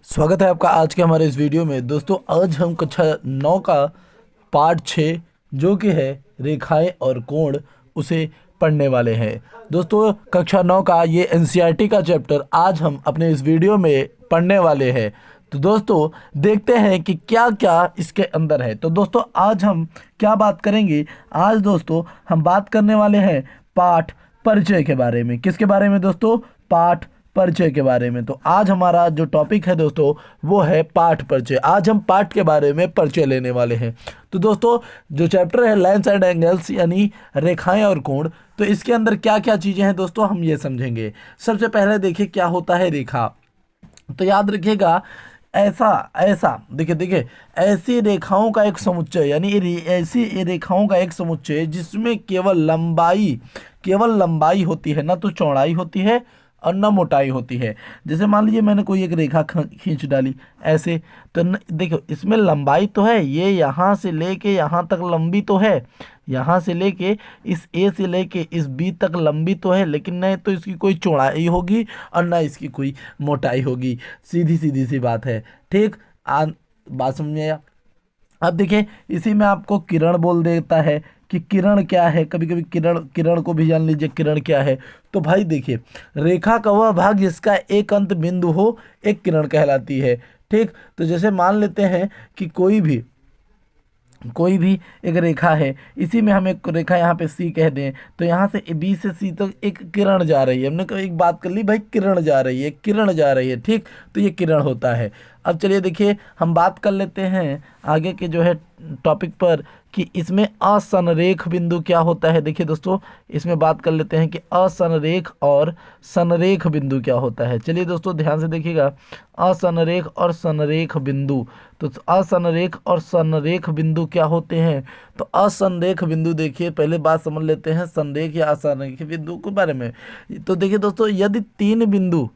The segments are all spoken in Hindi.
स्वागत है आपका आज के हमारे इस वीडियो में। दोस्तों आज हम कक्षा 9 का पार्ट 6 जो कि है रेखाएं और कोण उसे पढ़ने वाले हैं। दोस्तों कक्षा 9 का ये एनसीईआरटी का चैप्टर आज हम अपने इस वीडियो में पढ़ने वाले हैं। तो दोस्तों देखते हैं कि क्या क्या इसके अंदर है। तो दोस्तों आज हम क्या बात करेंगे। आज दोस्तों हम बात करने वाले हैं पाठ परिचय के बारे में। किसके बारे में दोस्तों? पाठ परिचय के बारे में। तो आज हमारा जो टॉपिक है दोस्तों वो है पाठ परिचय। आज हम पाठ के बारे में परिचय लेने वाले हैं। तो दोस्तों जो चैप्टर है लाइन्स एंड एंगल्स यानी रेखाएं और कोण, तो इसके अंदर क्या क्या चीज़ें हैं दोस्तों हम ये समझेंगे। सबसे पहले देखिए क्या होता है रेखा। तो याद रखिएगा ऐसा ऐसा देखिए देखिए ऐसी रेखाओं का एक समुच्चय यानी ऐसी रेखाओं का एक समुच्चय जिसमें केवल लंबाई होती है, ना तो चौड़ाई होती है और न मोटाई होती है। जैसे मान लीजिए मैंने कोई एक रेखा खींच डाली ऐसे, तो देखो इसमें लंबाई तो है, ये यहाँ से लेके यहाँ तक लंबी तो है, यहाँ से लेके इस ए से लेके इस बी तक लंबी तो है, लेकिन न तो इसकी कोई चौड़ाई होगी और न इसकी कोई मोटाई होगी। सीधी सीधी सी बात है। ठीक बात समझ में आया। अब देखिए इसी में आपको किरण बोल देता है कि किरण क्या है। कभी कभी किरण को भी जान लीजिए किरण क्या है। तो भाई देखिए रेखा का वह भाग जिसका एक अंत बिंदु हो एक किरण कहलाती है। ठीक, तो जैसे मान लेते हैं कि कोई भी एक रेखा है, इसी में हम एक रेखा यहाँ पे सी कह दें, तो यहाँ से बी से सी तक एक किरण जा रही है। हमने एक बात कर ली भाई, किरण जा रही है। ठीक, तो ये किरण होता है। अब चलिए देखिए हम बात कर लेते हैं आगे के जो है टॉपिक पर कि इसमें असंरेख बिंदु क्या होता है। देखिए दोस्तों इसमें बात कर लेते हैं कि असंरेख और संरेख बिंदु क्या होता है। चलिए दोस्तों ध्यान से देखिएगा असंरेख और संरेख बिंदु। तो असंरेख और संरेख बिंदु क्या होते हैं। तो असंरेख बिंदु देखिए पहले बात समझ लेते हैं संरेख या असंरेख बिंदु के बारे में। तो देखिए दोस्तों यदि तीन बिंदु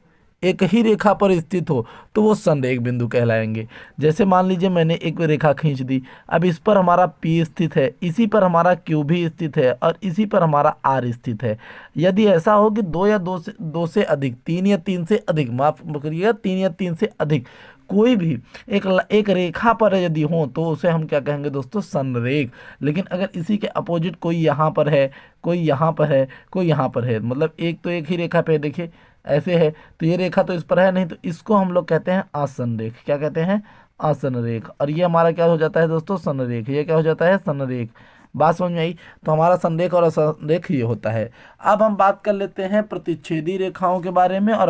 एक ही रेखा पर स्थित हो तो वो संरेख बिंदु कहलाएंगे। जैसे मान लीजिए मैंने एक रेखा खींच दी, अब इस पर हमारा P स्थित है, इसी पर हमारा Q भी स्थित है और इसी पर हमारा R स्थित है। यदि ऐसा हो कि दो से अधिक, तीन या तीन से अधिक, माफ करिएगा तीन या तीन से अधिक कोई भी एक रेखा पर यदि हो तो उसे हम क्या कहेंगे दोस्तों? संरेख। लेकिन अगर इसी के अपोजिट कोई यहाँ पर है, कोई यहाँ पर है, कोई यहाँ पर है, मतलब एक तो एक ही रेखा पे देखिए ऐसे है, तो ये रेखा तो इस पर है नहीं, तो इसको हम लोग कहते हैं आसनरेख। क्या कहते हैं? आसनरेख। और ये हमारा क्या हो जाता है दोस्तों? संरेख। ये क्या हो जाता है? संरेख। बात समझ में आई? तो हमारा संरेख और असंरेख ये होता है। अब हम बात कर लेते हैं प्रतिच्छेदी रेखाओं के बारे में और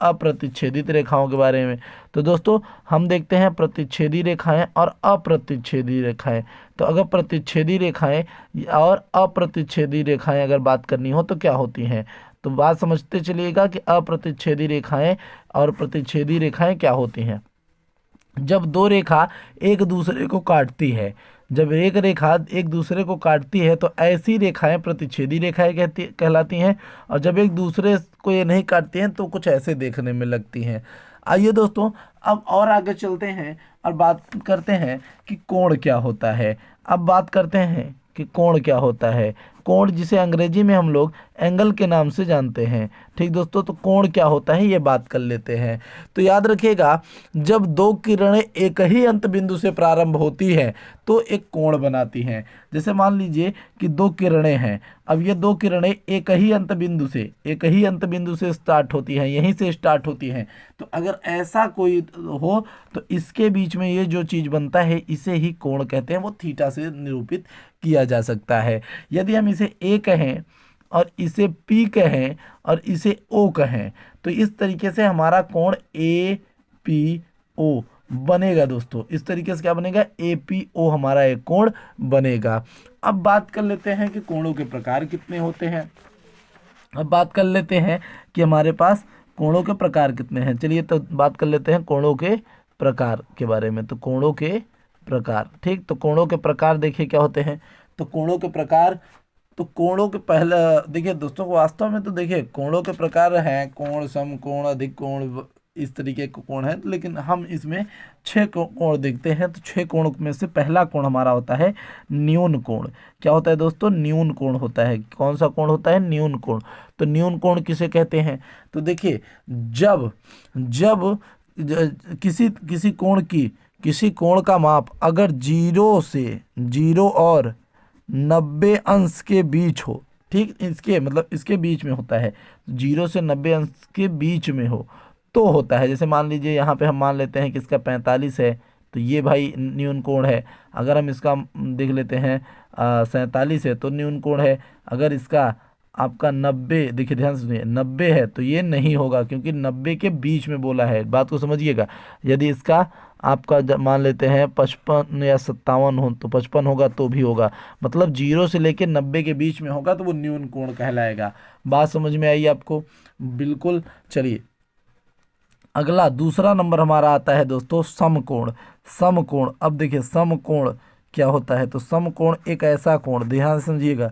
अप्रतिच्छेदित रेखाओं के बारे में। तो दोस्तों हम देखते हैं प्रतिच्छेदी रेखाएं और अप्रतिच्छेदी रेखाएं। तो अगर प्रतिच्छेदी रेखाएं और अप्रतिच्छेदी रेखाएं अगर बात करनी हो तो क्या होती हैं, तो बात समझते चलिएगा कि अप्रतिच्छेदी रेखाएं और प्रतिच्छेदी रेखाएं क्या होती हैं। जब दो रेखा एक दूसरे को काटती है, जब एक रेखा एक दूसरे को काटती है तो ऐसी रेखाएं प्रतिच्छेदी रेखाएं कहलाती हैं। और जब एक दूसरे को ये नहीं काटती हैं तो कुछ ऐसे देखने में लगती हैं। आइए दोस्तों अब और आगे चलते हैं और बात करते हैं कि कोण क्या होता है। अब बात करते हैं कि कोण क्या होता है। कोण जिसे अंग्रेजी में हम लोग एंगल के नाम से जानते हैं। ठीक दोस्तों, तो कोण क्या होता है ये बात कर लेते हैं। तो याद रखिएगा जब दो किरणें एक ही अंत बिंदु से प्रारंभ होती हैं तो एक कोण बनाती हैं। जैसे मान लीजिए कि दो किरणें हैं, अब ये दो किरणें एक ही अंत बिंदु से स्टार्ट होती हैं, यहीं से स्टार्ट होती हैं। तो अगर ऐसा कोई हो तो इसके बीच में ये जो चीज़ बनता है इसे ही कोण कहते हैं, वो थीटा से निरूपित किया जा सकता है। यदि हम इसे ए कहें और इसे पी कहें और इसे ओ कहें तो इस तरीके से हमारा कोण ए पी ओ बनेगा दोस्तों। इस तरीके से क्या बनेगा? ए पी ओ हमारा एक कोण बनेगा। अब बात कर लेते हैं कि कोणों के प्रकार कितने होते हैं। अब बात कर लेते हैं कि हमारे पास कोणों के प्रकार कितने हैं। चलिए तो बात कर लेते हैं कोणों के प्रकार के बारे में। तो कोणों के प्रकार, ठीक, तो कोणों के प्रकार देखिए क्या होते हैं। तो कोणों के प्रकार, तो कोणों के पहले देखिए दोस्तों वास्तव में तो देखिए कोणों के प्रकार हैं कोण, समकोण, अधिक कोण, इस तरीके के कोण है। लेकिन हम इसमें 6 कोण देखते हैं। तो 6 कोण में से पहला कोण हमारा होता है न्यून कोण। क्या होता है दोस्तों? न्यून कोण होता है। कौन सा कोण होता है? न्यून कोण। तो न्यून कोण किसे कहते हैं? तो देखिए जब किसी किसी कोण का माप अगर 0 और 90 अंश के बीच हो, ठीक, इसके मतलब इसके बीच में होता है, 0 से 90 अंश के बीच में हो तो होता है। जैसे मान लीजिए यहाँ पे हम मान लेते हैं कि इसका 45 है, तो ये भाई न्यून कोण है। अगर हम इसका देख लेते हैं 47 है तो न्यून कोण है। अगर इसका आपका 90, देखिए ध्यान से सुनिए, 90 है तो ये नहीं होगा, क्योंकि 90 के बीच में बोला है, बात को समझिएगा। यदि इसका आपका मान लेते हैं 55 या 57 हो तो 55 होगा तो भी होगा, मतलब 0 से लेकर 90 के बीच में होगा तो वो न्यून कोण कहलाएगा। बात समझ में आई आपको? बिल्कुल। चलिए अगला दूसरा नंबर हमारा आता है दोस्तों समकोण। समकोण, अब देखिए समकोण क्या होता है, तो समकोण एक ऐसा कोण, ध्यान से समझिएगा,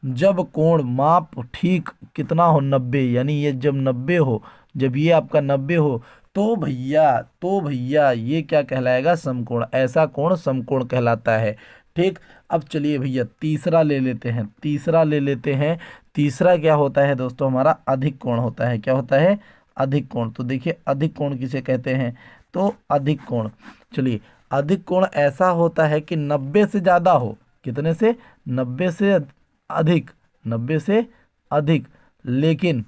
जब कोण माप ठीक कितना हो, 90, यानी ये जब 90 हो, जब ये आपका 90 हो तो भैया ये क्या कहलाएगा, समकोण। ऐसा कोण समकोण कहलाता है। ठीक, अब चलिए भैया तीसरा ले लेते हैं, तीसरा क्या होता है दोस्तों, हमारा अधिक कोण होता है। क्या होता है? अधिक कोण। तो देखिए अधिक कोण किसे कहते हैं, तो अधिक कोण, चलिए अधिक कोण ऐसा होता है कि 90 से ज़्यादा हो, कितने से, 90 से अधिक, 90 से अधिक, लेकिन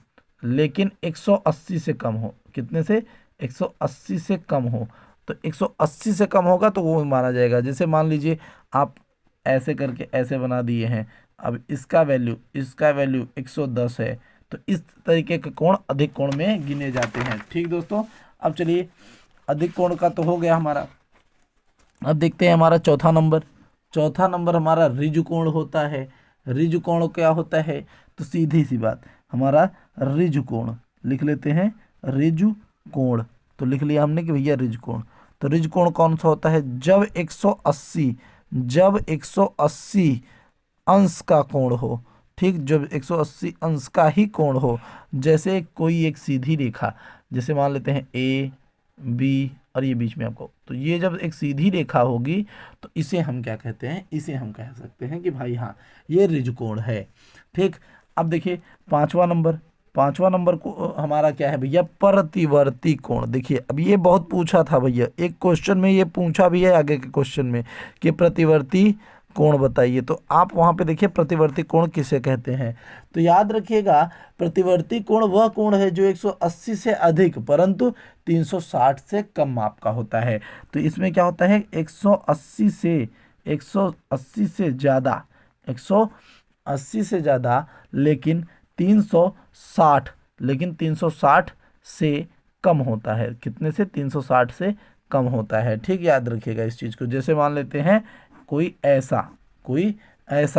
180 से कम हो, कितने से, 180 से कम हो। तो 180 से कम होगा तो वो माना जाएगा। जैसे मान लीजिए आप ऐसे करके ऐसे बना दिए हैं, अब इसका वैल्यू 110 है, तो इस तरीके के कोण अधिक कोण में गिने जाते हैं। ठीक दोस्तों, अब चलिए अधिक कोण का तो हो गया हमारा। अब देखते हैं हमारा चौथा नंबर हमारा ऋजु कोण होता है। ऋजु कोण क्या होता है, तो सीधी सी बात, हमारा ऋजु कोण लिख लेते हैं, ऋजु कोण। तो लिख लिया हमने कि भैया ऋजु कोण। तो ऋजु कोण कौन सा होता है, जब 180 अंश का कोण हो। ठीक, जब 180 अंश का ही कोण हो। जैसे कोई एक सीधी रेखा, जैसे मान लेते हैं ए बी और ये बीच में आपको, तो ये जब एक सीधी रेखा होगी तो इसे हम क्या कहते हैं, इसे हम कह सकते हैं कि भाई हाँ ये ऋजुकोण है। ठीक, अब देखिए पांचवा नंबर को हमारा क्या है भैया, प्रतिवर्ती कोण। देखिए अब ये बहुत पूछा था भैया, एक क्वेश्चन में ये पूछा भी है आगे के क्वेश्चन में कि प्रतिवर्ती कोण बताइए, तो आप वहां पे देखिए प्रतिवर्ती कोण किसे कहते हैं। तो याद रखिएगा, प्रतिवर्ती कोण वह कोण है जो 180 से अधिक परंतु 360 से कम माप का होता है। तो इसमें क्या होता है, 180 से ज़्यादा, 180 से ज़्यादा, लेकिन 360 से कम होता है। कितने से, 360 से कम होता है। ठीक, याद रखिएगा इस चीज़ को। जैसे मान लेते हैं कोई ऐसा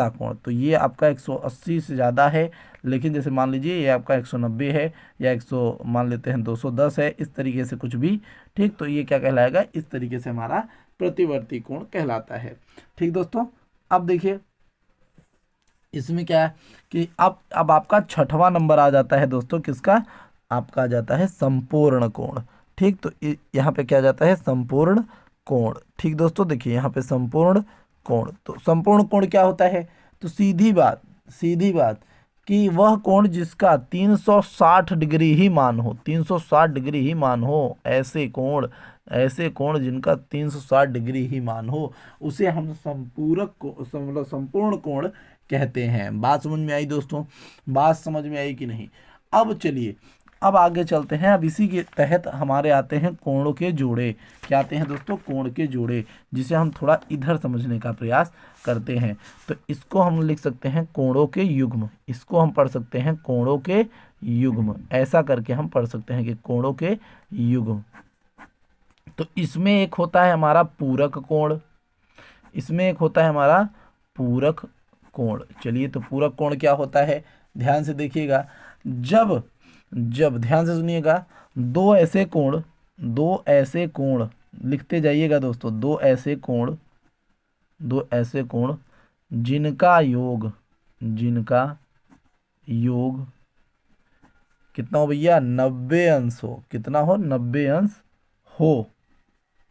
कोण, तो ये आपका 180 से ज़्यादा है, लेकिन जैसे मान लीजिए ये आपका 190 है, या 100 मान लेते हैं 210 है, इस तरीके से कुछ भी। ठीक, तो ये क्या कहलाएगा, इस तरीके से हमारा प्रतिवर्ती कोण कहलाता है। ठीक दोस्तों, अब देखिए इसमें क्या है कि अब आपका छठवां नंबर आ जाता है दोस्तों, किसका, आपका आ जाता है संपूर्ण कोण। ठीक, तो यहाँ पे क्या आ जाता है, संपूर्ण कोण। ठीक दोस्तों, देखिए यहाँ पे संपूर्ण कोण, तो संपूर्ण कोण क्या होता है, तो सीधी बात कि वह कोण जिसका 360 डिग्री ही मान हो, 360 डिग्री ही मान हो, ऐसे कोण जिनका 360 डिग्री ही मान हो, उसे हम मतलब संपूर्ण कोण कहते हैं। बात समझ में आई दोस्तों? बात समझ में आई कि नहीं? अब चलिए अब आगे चलते हैं। अब इसी के तहत हमारे आते हैं कोणों के जोड़े। क्या आते हैं दोस्तों, कोण के जोड़े, जिसे हम थोड़ा इधर समझने का प्रयास करते हैं। तो इसको हम लिख सकते हैं कोणों के युग्म, इसको हम पढ़ सकते हैं कोणों के युग्म, ऐसा करके हम पढ़ सकते हैं कि कोणों के युग्म। तो इसमें एक होता है हमारा पूरक कोण, पूरक कोण। चलिए, तो पूरक कोण क्या होता है, ध्यान से देखिएगा। जब ध्यान से सुनिएगा, दो ऐसे कोण लिखते जाइएगा दोस्तों, दो ऐसे कोण जिनका योग कितना हो भैया, 90 अंश हो। कितना हो, 90 अंश हो,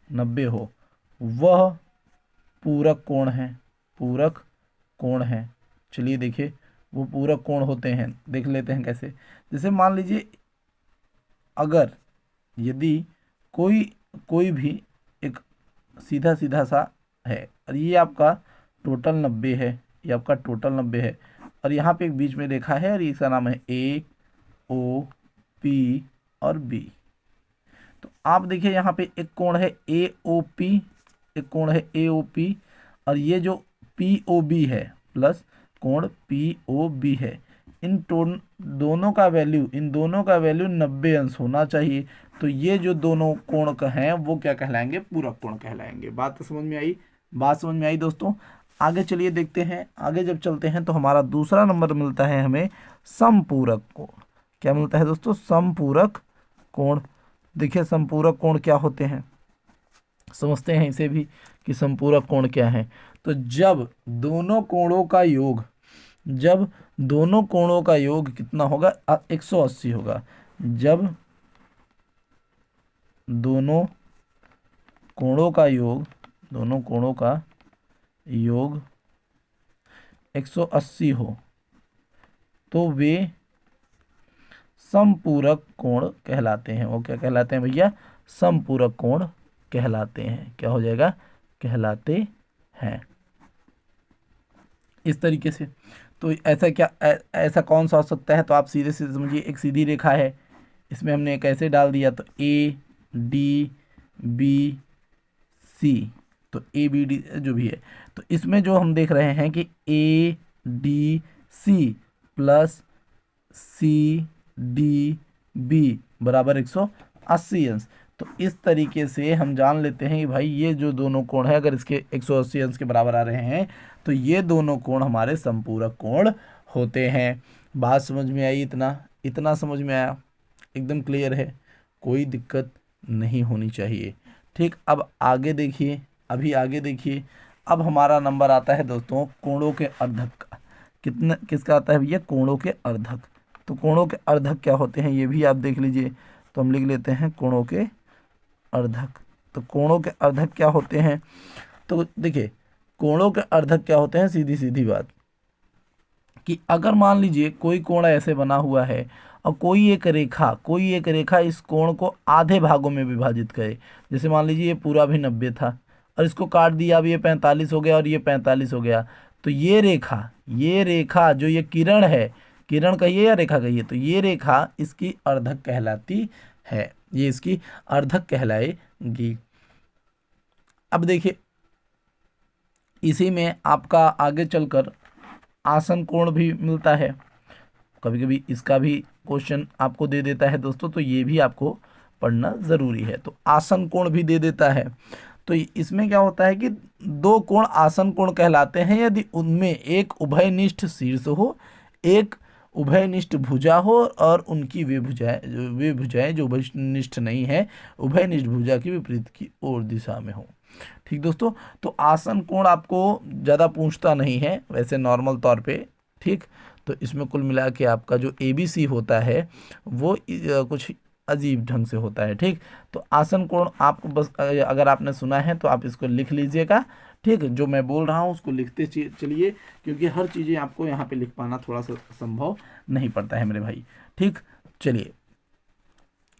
90 हो, वह पूरक कोण है। चलिए देखिए वो पूरक कोण होते हैं, देख लेते हैं कैसे। जैसे मान लीजिए यदि कोई कोई भी एक सीधा सीधा सा है और ये आपका टोटल 90 है, ये आपका टोटल 90 है, और यहाँ पे एक बीच में रेखा है और इसका नाम है ए ओ पी और बी। तो आप देखिए यहाँ पे एक कोण है ए ओ पी, एक कोण है ए ओ पी, और ये जो पी ओ बी है प्लस कोण पी ओ बी है, दोनों का वैल्यू, इन दोनों का वैल्यू 90 अंश होना चाहिए। तो ये जो दोनों कोण का हैं वो क्या कहलाएंगे? पूरक कोण कहलाएंगे। बात तो समझ में आई? बात समझ में आई दोस्तों? आगे चलिए देखते हैं। आगे जब चलते हैं तो हमारा दूसरा नंबर मिलता है हमें समपूरक कोण। क्या मिलता है दोस्तों? समपूरक कोण। देखिए समपूरक कोण क्या होते हैं, समझते हैं इसे भी कि समपूरक कोण क्या है। तो जब दोनों कोणों का योग, जब दोनों कोणों का योग कितना होगा? 180 होगा। जब दोनों कोणों का योग, दोनों कोणों का योग 180 हो तो वे समपूरक कोण कहलाते हैं। वो क्या कहलाते हैं भैया? समपूरक कोण कहलाते हैं। क्या हो जाएगा? कहलाते हैं। इस तरीके से। तो ऐसा क्या ऐसा कौन सा हो सकता है? तो आप सीधे सीधे समझिए, एक सीधी रेखा है, इसमें हमने एक ऐसे डाल दिया तो ए डी बी सी, तो ए बी डी जो भी है, तो इसमें जो हम देख रहे हैं कि A D C plus C D B बराबर 180 अंश। तो इस तरीके से हम जान लेते हैं कि भाई ये जो दोनों कोण है अगर इसके 180 अंश के बराबर आ रहे हैं तो ये दोनों कोण हमारे समपूरक कोण होते हैं। बात समझ में आई? इतना समझ में आया? एकदम क्लियर है, कोई दिक्कत नहीं होनी चाहिए। ठीक, अब आगे देखिए, अभी आगे देखिए। अब हमारा नंबर आता है दोस्तों कोणों के अर्धक का। कितना किसका आता है भैया? कोणों के अर्धक। तो कोणों के अर्धक क्या होते हैं ये भी आप देख लीजिए। तो हम लिख लेते हैं कोणों के अर्धक। तो कोणों के अर्धक क्या होते हैं? तो देखिए कोणों के अर्धक क्या होते हैं, सीधी सीधी बात कि अगर मान लीजिए कोई कोण ऐसे बना हुआ है और कोई एक रेखा इस कोण को आधे भागों में विभाजित करे। जैसे मान लीजिए ये पूरा भी 90 था और इसको काट दिया, अब ये 45 हो गया और ये 45 हो गया। तो ये रेखा जो ये किरण है, किरण कहिए या रेखा कहिए, तो ये रेखा इसकी अर्धक कहलाती है, ये इसकी अर्धक कहलाएगी। अब देखिए इसी में आपका आगे चलकर आसन कोण भी मिलता है। कभी कभी इसका भी क्वेश्चन आपको दे देता है दोस्तों, तो ये भी आपको पढ़ना ज़रूरी है। तो आसन कोण भी दे देता है। तो इसमें क्या होता है कि दो कोण आसन कोण कहलाते हैं यदि उनमें एक उभयनिष्ठ शीर्ष हो, एक उभयनिष्ठ भुजा हो और उनकी वे भुजाएं जो उभयनिष्ठ नहीं है, उभयनिष्ठ भुजा की विपरीत की ओर दिशा में हो। ठीक दोस्तों, तो आसन कोण आपको ज़्यादा पूछता नहीं है वैसे नॉर्मल तौर पे। ठीक, तो इसमें कुल मिला के आपका जो ABC होता है वो कुछ अजीब ढंग से होता है। ठीक, तो आसन कोण आपको बस अगर आपने सुना है तो आप इसको लिख लीजिएगा। ठीक, जो मैं बोल रहा हूँ उसको लिखते चलिए, क्योंकि हर चीज़ें आपको यहाँ पे लिख पाना थोड़ा सा संभव नहीं पड़ता है मेरे भाई। ठीक, चलिए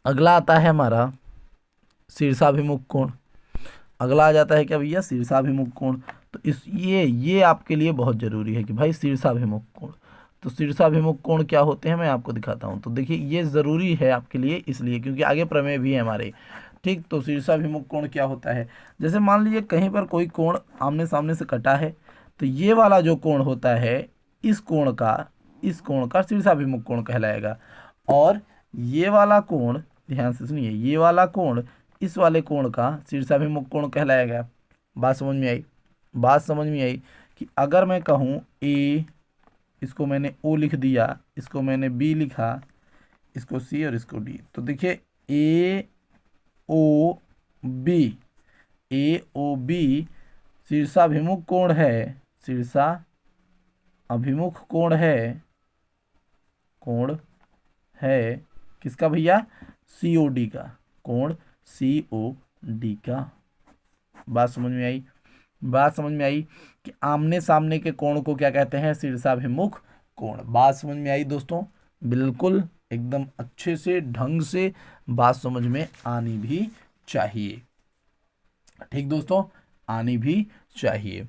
अगला आता है हमारा शीर्षाभिमुख कोण। अगला आ जाता है क्या भैया? शीर्षाभिमुख कोण। तो ये आपके लिए बहुत ज़रूरी है कि भाई शीर्षाभिमुख कोण। तो शीर्षाभिमुख कोण क्या होते हैं मैं आपको दिखाता हूँ। तो देखिए ये ज़रूरी है आपके लिए इसलिए क्योंकि आगे प्रमेय भी है हमारे। ठीक, तो शीर्षाभिमुख कोण क्या होता है? जैसे मान लीजिए कहीं पर कोई कोण आमने सामने से कटा है, तो ये वाला जो कोण होता है इस कोण का शीर्षाभिमुख कोण कहलाएगा। और ये वाला कोण, ध्यान से सुनिए, ये वाला कोण इस वाले कोण का शीर्षाभिमुख कोण कहलाएगा। बात समझ में आई? बात समझ में आई कि अगर मैं कहूँ ए, इसको मैंने O लिख दिया, इसको मैंने B लिखा, इसको C और इसको D, तो देखिए AOB शीर्षाभिमुख कोण है, शीर्षाभिमुख कोण है किसका भैया? COD का, कोण COD का। बात समझ में आई? बात समझ में आई कि आमने सामने के कोण को क्या कहते हैं? शीर्षाभिमुख कोण। बात समझ में आई दोस्तों? बिल्कुल एकदम अच्छे से ढंग से बात समझ में आनी भी चाहिए। ठीक दोस्तों, आनी भी चाहिए।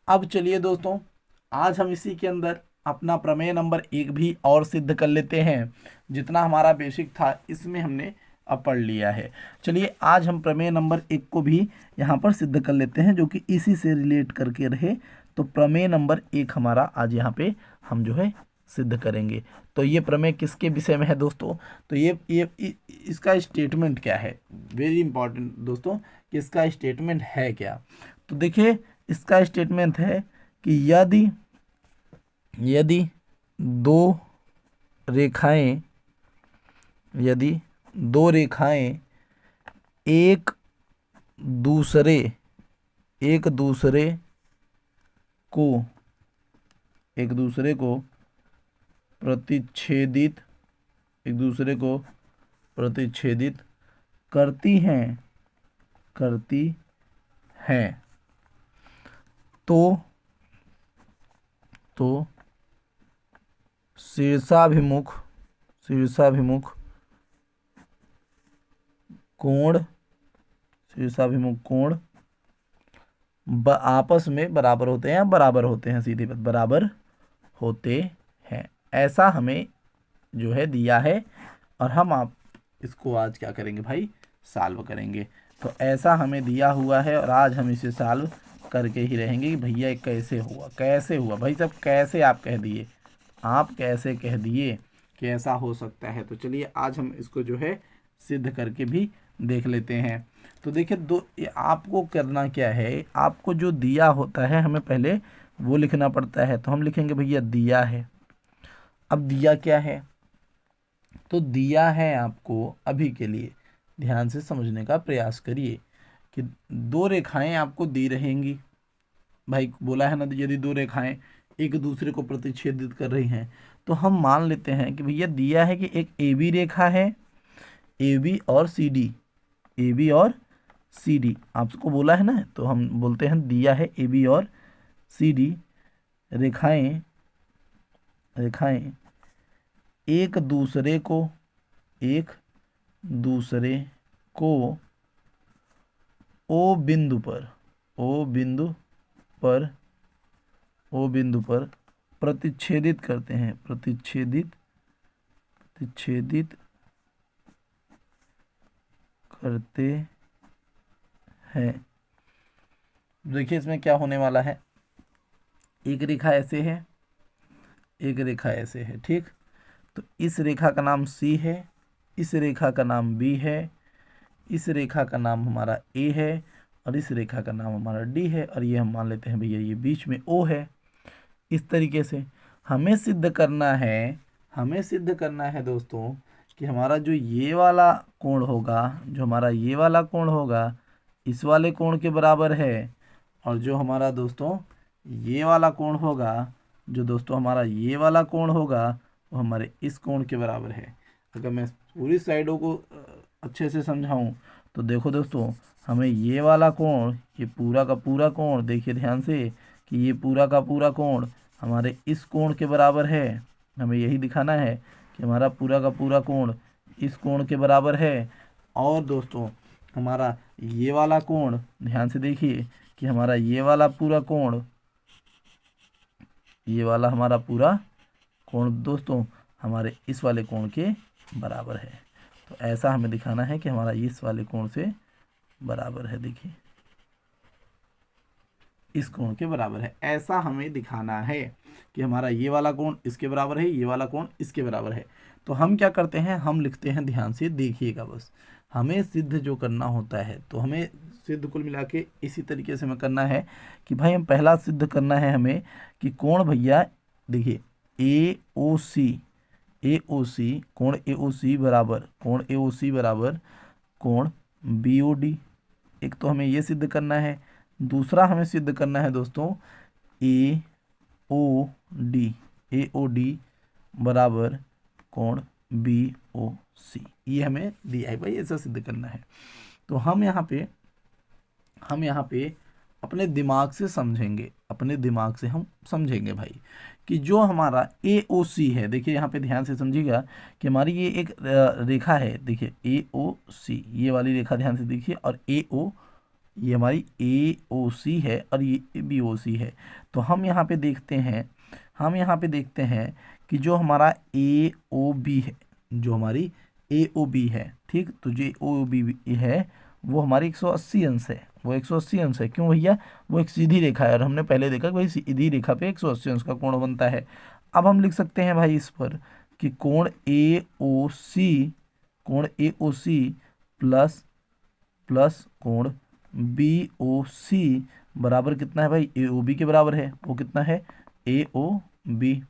अब चलिए दोस्तों, आज हम इसी के अंदर अपना प्रमेय नंबर 1 भी और सिद्ध कर लेते हैं। जितना हमारा बेसिक था इसमें हमने अब पढ़ लिया है। चलिए आज हम प्रमेय नंबर 1 को भी यहाँ पर सिद्ध कर लेते हैं, जो कि इसी से रिलेट करके रहे। तो प्रमेय नंबर 1 हमारा आज यहाँ पे हम जो है सिद्ध करेंगे। तो ये प्रमेय किसके विषय में है दोस्तों? तो ये इसका स्टेटमेंट क्या है, वेरी इंपॉर्टेंट दोस्तों, कि इसका स्टेटमेंट है क्या। तो देखिए इसका स्टेटमेंट है कि यदि दो रेखाएं एक दूसरे को प्रतिच्छेदित करती हैं तो शीर्षाभिमुख कोण आपस में बराबर होते हैं, सीधी बात, बराबर होते हैं। ऐसा हमें जो है दिया है और हम आप इसको आज क्या करेंगे भाई, सॉल्व करेंगे। तो ऐसा हमें दिया हुआ है और आज हम इसे सॉल्व करके ही रहेंगे कि भैया ये कैसे हुआ भाई साहब, कैसे आप कह दिए कि ऐसा हो सकता है। तो चलिए आज हम इसको जो है सिद्ध करके भी देख लेते हैं। तो देखिए आपको करना क्या है, आपको जो दिया होता है हमें पहले वो लिखना पड़ता है। तो हम लिखेंगे भैया दिया है। अब दिया क्या है, तो दिया है आपको अभी के लिए ध्यान से समझने का प्रयास करिए कि दो रेखाएं आपको दी रहेंगी। भाई बोला है ना, यदि दो रेखाएं एक दूसरे को प्रतिच्छेदित कर रही हैं, तो हम मान लेते हैं कि भैया दिया है कि एक AB रेखा है, AB और CD आपको बोला है ना, तो हम बोलते हैं दिया है AB और CD रेखाएं एक दूसरे को ओ बिंदु पर प्रतिच्छेदित करते हैं, देखिए इसमें क्या होने वाला है, एक रेखा ऐसे है, एक रेखा ऐसे है, ठीक। तो इस रेखा का नाम C है, इस रेखा का नाम B है, इस रेखा का नाम हमारा A है और इस रेखा का नाम हमारा D है, और ये हम मान लेते हैं भैया ये बीच में O है। इस तरीके से हमें सिद्ध करना है दोस्तों कि हमारा जो ये वाला कोण होगा, इस वाले कोण के बराबर है, और जो हमारा दोस्तों ये वाला कोण होगा, वो हमारे इस कोण के बराबर है। अगर मैं पूरी साइडों को अच्छे से समझाऊं तो देखो दोस्तों, हमें ये वाला कोण, ये पूरा का पूरा कोण, देखिए ध्यान से कि ये पूरा का पूरा कोण हमारे इस कोण के बराबर है। हमें यही दिखाना है कि हमारा पूरा का पूरा कोण इस कोण के बराबर है। और दोस्तों हमारा ये वाला कोण, ध्यान से देखिए कि हमारा ये वाला हमारा पूरा कोण दोस्तों हमारे इस वाले कोण के बराबर है। तो ऐसा हमें दिखाना है कि हमारा इस वाले कोण से बराबर है, देखिए इस कोण के बराबर है। ऐसा हमें दिखाना है कि हमारा ये वाला कोण इसके बराबर है, ये वाला कोण इसके बराबर है। तो हम क्या करते हैं, हम लिखते हैं, ध्यान से देखिएगा बस, हमें सिद्ध जो करना होता है, तो हमें सिद्ध कुल मिला के इसी तरीके से हमें करना है कि भाई हम पहला सिद्ध करना है हमें कि कोण भैया देखिए AOC कोण AOC बराबर कोण BOD। एक तो हमें ये सिद्ध करना है, दूसरा हमें सिद्ध करना है दोस्तों AOD बराबर कोण BOC। ये हमें दिया है भाई, ऐसा सिद्ध करना है। तो हम यहाँ पे अपने दिमाग से हम समझेंगे भाई कि जो हमारा ए ओ सी है, देखिए यहाँ पे ध्यान से समझिएगा कि हमारी ये एक रेखा है, देखिए ए ओ सी, ये वाली रेखा ध्यान से देखिए, और ए ओ, ये हमारी ए ओ सी है और ये बी ओ सी है। तो हम यहाँ पे देखते हैं, हम यहाँ पे देखते हैं कि जो हमारा ए ओ बी है, जो हमारी ए ओ बी है, ठीक, तो जो ओ बी है वो हमारी 180 अंश है, वो 180 अंश है। क्यों भैया? वो एक सीधी रेखा है और हमने पहले देखा कि भाई सीधी रेखा पे 180 अंश का कोण बनता है। अब हम लिख सकते हैं भाई इस पर कि कोण ए ओ सी, कोण A O C plus plus कोण बी ओ सी बराबर कितना है भाई? ए ओ बी के बराबर है। वो कितना है? ए ओ बी।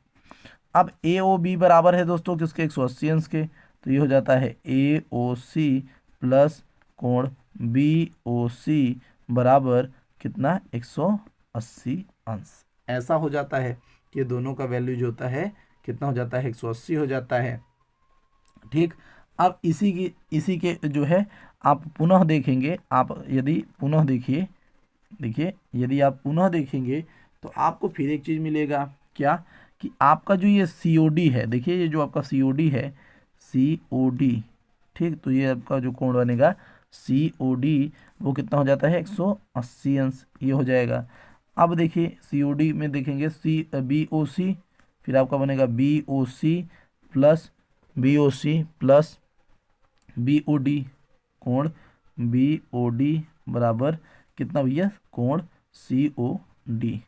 अब ए ओ बी बराबर है दोस्तों किसके? 180 अंश के। तो ये हो जाता है ए ओ सी प्लस कोण बी ओ सी बराबर कितना? 180 अंश। ऐसा हो जाता है कि दोनों का वैल्यू जो होता है कितना हो जाता है? 180 हो जाता है। ठीक। अब इसी के जो है आप पुनः देखेंगे, आप यदि पुनः देखिए, देखिए यदि आप पुनः देखेंगे तो आपको फिर एक चीज़ मिलेगा, क्या? कि आपका जो ये सी ओ डी है, देखिए ये जो आपका सी ओ डी है, सी ओ डी, ठीक, तो ये आपका जो कोण बनेगा सी ओ डी वो कितना हो जाता है? 180 अंश, ये हो जाएगा। अब देखिए सी ओ डी में देखेंगे सी बी ओ सी, फिर आपका बनेगा B O C plus B O C plus B O D, कोण बी ओ डी बराबर कितना भैया? कोण सी ओ डी।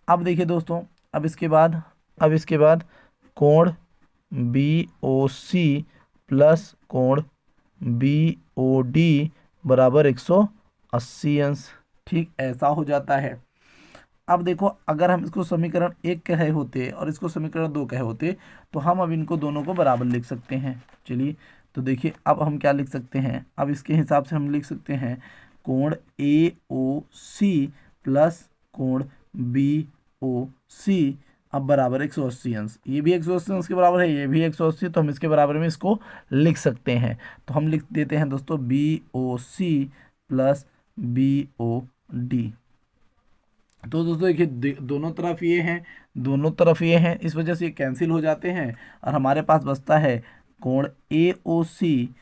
अब देखिए दोस्तों, अब इसके बाद कोण बी ओ सी प्लस कोण बी ओ डी बराबर 180 अंश। ठीक, ऐसा हो जाता है। अब देखो, अगर हम इसको समीकरण 1 कहे होते और इसको समीकरण 2 कहे होते तो हम अब इनको दोनों को बराबर लिख सकते हैं। चलिए, तो देखिए अब हम क्या लिख सकते हैं, अब इसके हिसाब से हम लिख सकते हैं कोण ए ओ सी प्लस कोण बी ओ सी अब बराबर 180 अंश। ये भी 180 अंश के बराबर है, ये भी 180, तो हम इसके बराबर में इसको लिख सकते हैं। तो हम लिख देते हैं दोस्तों B O C plus B O D. तो दोस्तों देखिए दोनों तरफ ये हैं, दोनों तरफ ये हैं, इस वजह से ये कैंसिल हो जाते हैं और हमारे पास बचता है कोण ए ओ सी,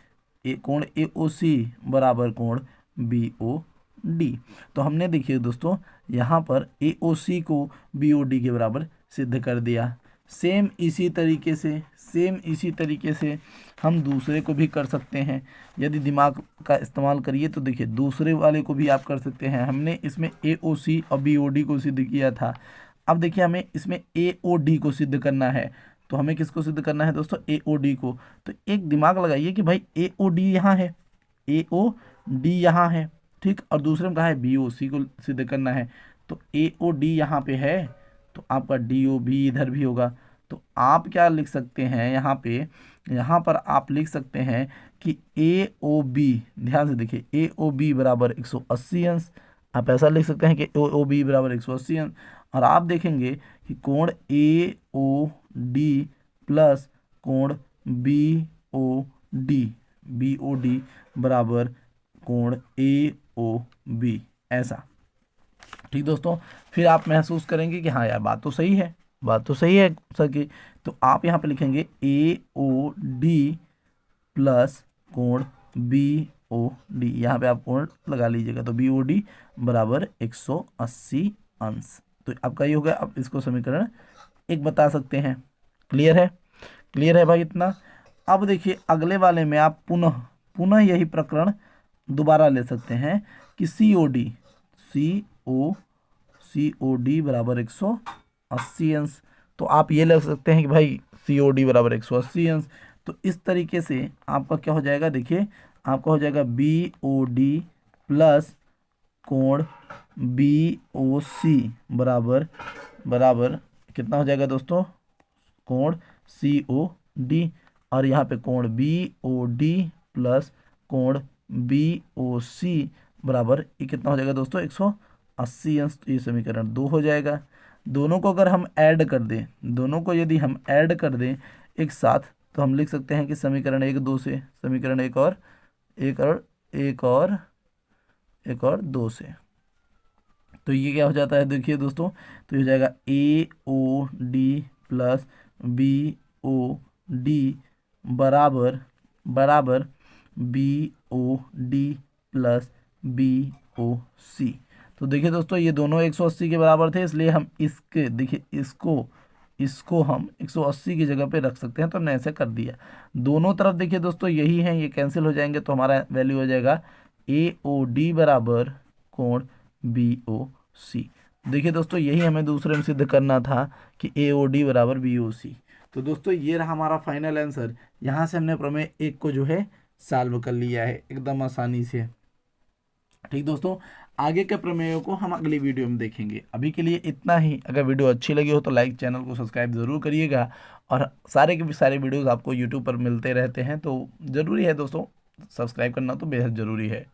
कोण ए ओ सी बराबर कोण बी ओ डी। तो हमने देखिए दोस्तों यहाँ पर ए ओ सी को बी ओ डी के बराबर सिद्ध कर दिया। सेम इसी तरीके से हम दूसरे को भी कर सकते हैं। यदि दिमाग का इस्तेमाल करिए तो देखिए दूसरे वाले को भी आप कर सकते हैं। हमने इसमें ए ओ सी और बी ओ डी को सिद्ध किया था। अब देखिए हमें इसमें ए ओ डी को सिद्ध करना है। तो हमें किसको सिद्ध करना है दोस्तों? ए ओ डी को। तो एक दिमाग लगाइए कि भाई ए ओ डी यहाँ है, ए ओ डी यहाँ है, ठीक, और दूसरे में कहा है बी ओ सी को सिद्ध करना है। तो ए ओ डी यहाँ पे है तो आपका डी ओ बी इधर भी होगा। तो आप क्या लिख सकते हैं यहाँ पे, यहाँ पर आप लिख सकते हैं कि ए ओ बी, ध्यान से देखिए, ए ओ बी बराबर 180 अंश। आप ऐसा लिख सकते हैं कि ए ओ बी बराबर 180 अंश। और आप देखेंगे कि कोण ए ओ डी प्लस कोण B O D, B O D बराबर कोण ए ओ बी, ऐसा। ठीक दोस्तों, फिर आप महसूस करेंगे कि हाँ यार बात तो सही है, बात तो सही है सर की। तो आप यहाँ पे लिखेंगे ए ओ डी प्लस कोण बी ओ डी, यहाँ पे आप कोण लगा लीजिएगा। तो बी ओ डी बराबर 180 अंश। तो आपका ये हो गया। आप इसको समीकरण 1 बता सकते हैं। क्लियर है? क्लियर है भाई इतना? अब देखिए अगले वाले में आप पुनः यही प्रकरण दोबारा ले सकते हैं कि सी ओ डी बराबर 180 अंश। तो आप ये लग सकते हैं कि भाई सी ओ डी बराबर 180 अंश। तो इस तरीके से आपका क्या हो जाएगा, देखिए आपका हो जाएगा बी ओ डी प्लस कोण बी ओ सी बराबर कितना हो जाएगा दोस्तों? कोण सी ओ डी। और यहाँ पे कोण बी ओ डी प्लस कोण बी ओ सी बराबर ये कितना हो जाएगा दोस्तों? 180 अंश। तो ये समीकरण 2 हो जाएगा। दोनों को अगर हम ऐड कर दें, दोनों को यदि हम ऐड कर दें एक साथ, तो हम लिख सकते हैं कि समीकरण 1 2 से, समीकरण एक और 2 से। तो ये क्या हो जाता है देखिए दोस्तों, तो ये हो जाएगा AOD प्लस BOD बराबर बराबर BOD प्लस BOC। तो देखिए दोस्तों ये दोनों 180 के बराबर थे, इसलिए हम इसके देखिए इसको हम 180 की जगह पे रख सकते हैं, तो हमने ऐसे कर दिया। दोनों तरफ देखिए दोस्तों यही है, ये कैंसिल हो जाएंगे, तो हमारा वैल्यू हो जाएगा AOD बराबर कोण BOC। देखिए दोस्तों यही हमें दूसरे में सिद्ध करना था कि AOD बराबर BOC। तो दोस्तों ये रहा हमारा फाइनल आंसर। यहाँ से हमने प्रमेय 1 को जो है सॉल्व कर लिया है एकदम आसानी से। ठीक दोस्तों, आगे के प्रमेयों को हम अगली वीडियो में देखेंगे। अभी के लिए इतना ही। अगर वीडियो अच्छी लगी हो तो लाइक, चैनल को सब्सक्राइब ज़रूर करिएगा। और सारे के भी सारे वीडियोस आपको यूट्यूब पर मिलते रहते हैं, तो ज़रूरी है दोस्तों, सब्सक्राइब करना तो बेहद ज़रूरी है।